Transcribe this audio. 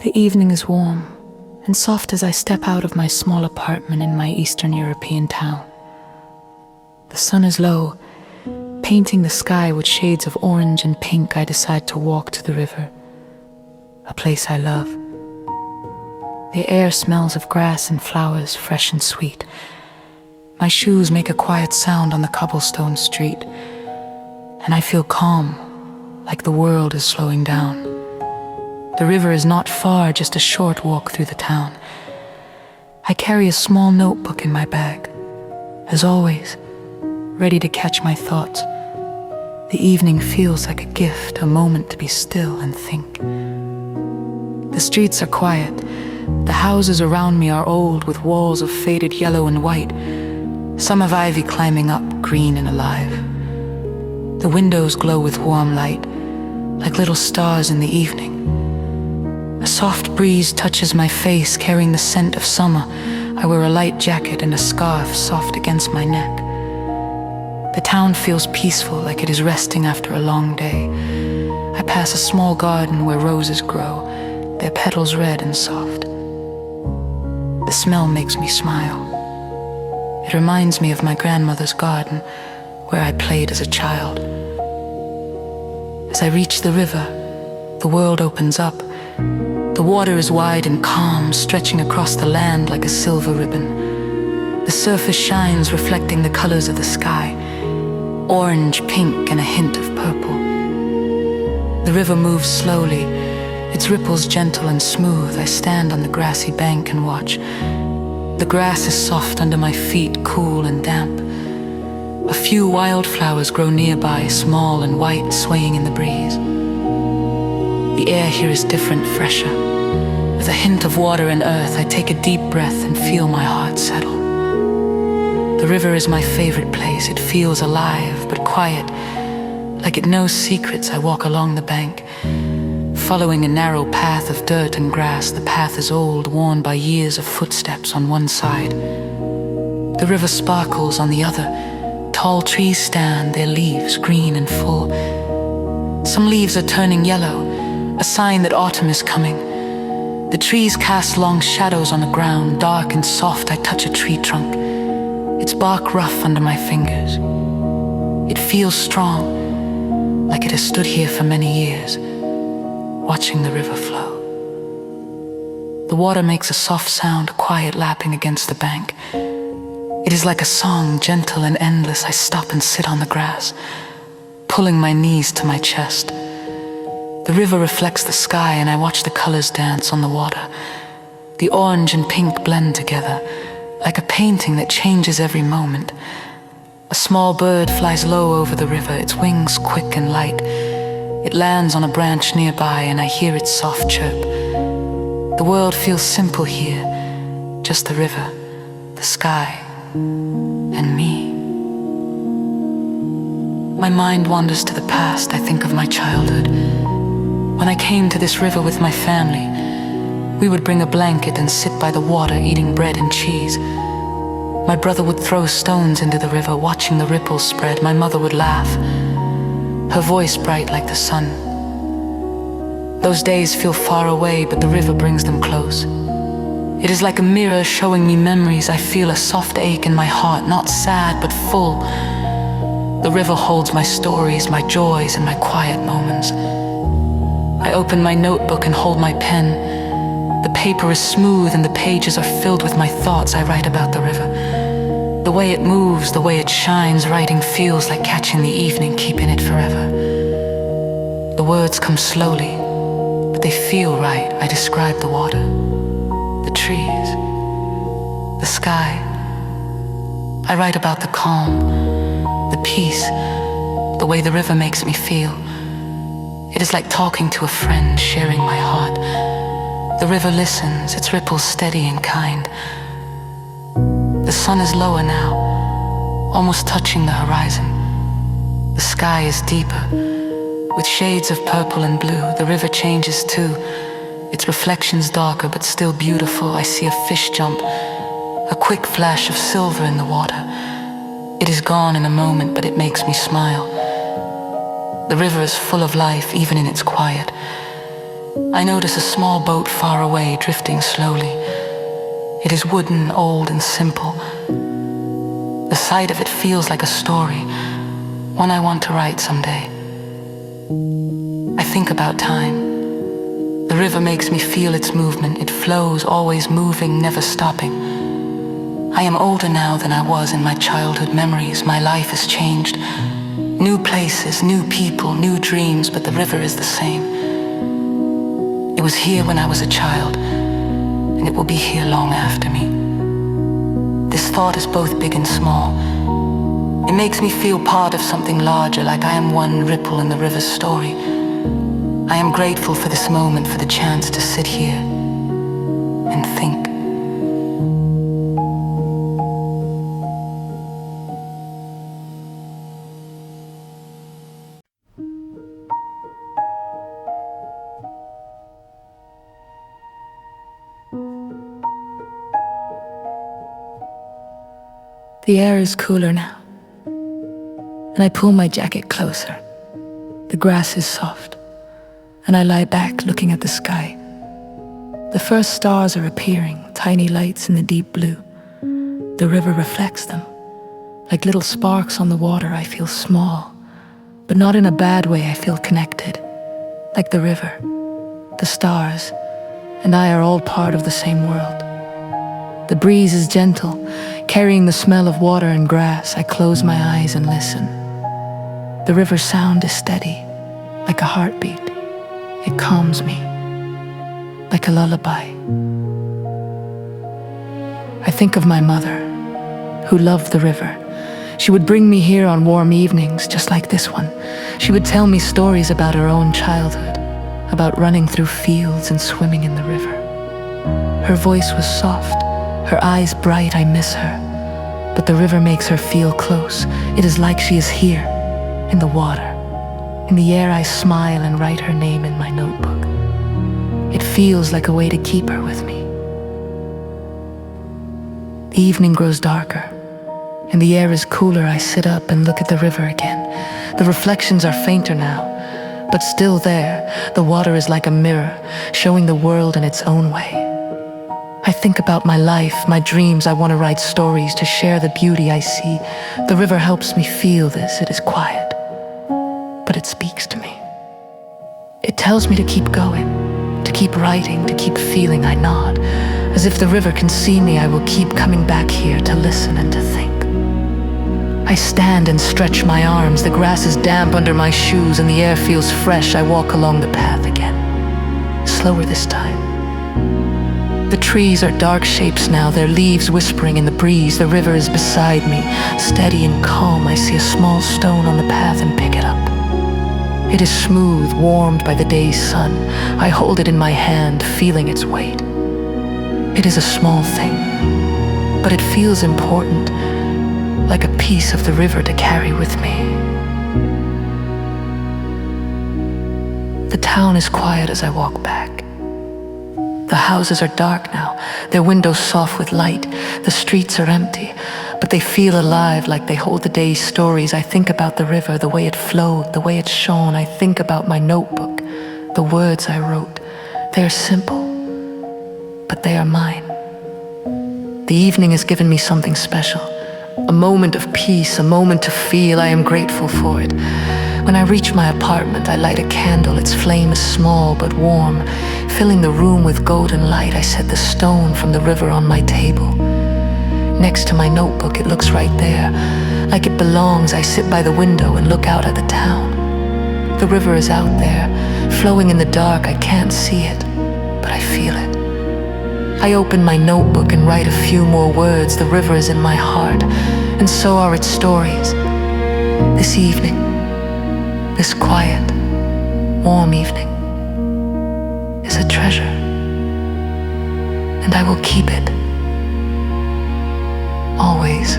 The evening is warm and soft as I step out of my small apartment in my Eastern European town. The sun is low, painting the sky with shades of orange and pink. I decide to walk to the river, a place I love. The air smells of grass and flowers, fresh and sweet. My shoes make a quiet sound on the cobblestone street, and I feel calm, like the world is slowing down. The river is not far, just a short walk through the town. I carry a small notebook in my bag, as always, ready to catch my thoughts. The evening feels like a gift, a moment to be still and think. The streets are quiet. The houses around me are old, with walls of faded yellow and white. Some have ivy climbing up, green and alive. The windows glow with warm light, like little stars in the evening. A soft breeze touches my face, carrying the scent of summer. I wear a light jacket and a scarf soft against my neck. The town feels peaceful, like it is resting after a long day. I pass a small garden where roses grow, their petals red and soft. The smell makes me smile. It reminds me of my grandmother's garden, where I played as a child. As I reach the river, the world opens up. The water is wide and calm, stretching across the land like a silver ribbon. The surface shines, reflecting the colors of the sky, orange, pink, and a hint of purple. The river moves slowly, its ripples gentle and smooth. I stand on the grassy bank and watch. The grass is soft under my feet, cool and damp. A few wildflowers grow nearby, small and white, swaying in the breeze. The air here is different, fresher. With a hint of water and earth, I take a deep breath and feel my heart settle. The river is my favorite place. It feels alive, but quiet. Like it knows secrets, I walk along the bank, following a narrow path of dirt and grass. The path is old, worn by years of footsteps on one side. The river sparkles on the other. Tall trees stand, their leaves green and full. Some leaves are turning yellow, a sign that autumn is coming. The trees cast long shadows on the ground, dark and soft. I touch a tree trunk, its bark rough under my fingers. It feels strong, like it has stood here for many years, watching the river flow. The water makes a soft sound, a quiet lapping against the bank. It is like a song, gentle and endless. I stop and sit on the grass, pulling my knees to my chest. The river reflects the sky, and I watch the colors dance on the water. The orange and pink blend together, like a painting that changes every moment. A small bird flies low over the river, its wings quick and light. It lands on a branch nearby, and I hear its soft chirp. The world feels simple here, just the river, the sky, and me. My mind wanders to the past. I think of my childhood. When I came to this river with my family, we would bring a blanket and sit by the water, eating bread and cheese. My brother would throw stones into the river, watching the ripples spread. My mother would laugh, her voice bright like the sun. Those days feel far away, but the river brings them close. It is like a mirror showing me memories. I feel a soft ache in my heart, not sad, but full. The river holds my stories, my joys, and my quiet moments. I open my notebook and hold my pen. The paper is smooth and the pages are filled with my thoughts. I write about the river. The way it moves, the way it shines. Writing feels like catching the evening, keeping it forever. The words come slowly, but they feel right. I describe the water, the trees, the sky. I write about the calm, the peace, the way the river makes me feel. It is like talking to a friend, sharing my heart. The river listens, its ripples steady and kind. The sun is lower now, almost touching the horizon. The sky is deeper, with shades of purple and blue. The river changes too, its reflections darker but still beautiful. I see a fish jump, a quick flash of silver in the water. It is gone in a moment, but it makes me smile. The river is full of life, even in its quiet. I notice a small boat far away, drifting slowly. It is wooden, old, and simple. The sight of it feels like a story, one I want to write someday. I think about time. The river makes me feel its movement. It flows, always moving, never stopping. I am older now than I was in my childhood memories. My life has changed. New places, new people, new dreams, but the river is the same. It was here when I was a child, and it will be here long after me. This thought is both big and small. It makes me feel part of something larger, like I am one ripple in the river's story. I am grateful for this moment, for the chance to sit here and think. The air is cooler now, and I pull my jacket closer. The grass is soft, and I lie back looking at the sky. The first stars are appearing, tiny lights in the deep blue. The river reflects them. Like little sparks on the water, I feel small, but not in a bad way. I feel connected. Like the river, the stars, and I are all part of the same world. The breeze is gentle, carrying the smell of water and grass. I close my eyes and listen. The river's sound is steady, like a heartbeat. It calms me, like a lullaby. I think of my mother, who loved the river. She would bring me here on warm evenings, just like this one. She would tell me stories about her own childhood, about running through fields and swimming in the river. Her voice was soft, her eyes bright. I miss her, but the river makes her feel close. It is like she is here, in the water. In the air, I smile and write her name in my notebook. It feels like a way to keep her with me. The evening grows darker, and the air is cooler. I sit up and look at the river again. The reflections are fainter now, but still there. The water is like a mirror, showing the world in its own way. I think about my life, my dreams. I want to write stories to share the beauty I see. The river helps me feel this. It is quiet, but it speaks to me. It tells me to keep going, to keep writing, to keep feeling. I nod. As if the river can see me, I will keep coming back here to listen and to think. I stand and stretch my arms. The grass is damp under my shoes and the air feels fresh. I walk along the path again, slower this time. The trees are dark shapes now, their leaves whispering in the breeze. The river is beside me, steady and calm. I see a small stone on the path and pick it up. It is smooth, warmed by the day's sun. I hold it in my hand, feeling its weight. It is a small thing, but it feels important, like a piece of the river to carry with me. The town is quiet as I walk back. The houses are dark now, their windows soft with light. The streets are empty, but they feel alive, like they hold the day's stories. I think about the river, the way it flowed, the way it shone. I think about my notebook, the words I wrote. They are simple, but they are mine. The evening has given me something special, a moment of peace, a moment to feel. I am grateful for it. When I reach my apartment, I light a candle. Its flame is small but warm, filling the room with golden light. I set the stone from the river on my table. Next to my notebook, it looks right there, like it belongs. I sit by the window and look out at the town. The river is out there, flowing in the dark. I can't see it, but I feel it. I open my notebook and write a few more words. The river is in my heart, and so are its stories. This evening, this quiet, warm evening, is a treasure, and I will keep it, always.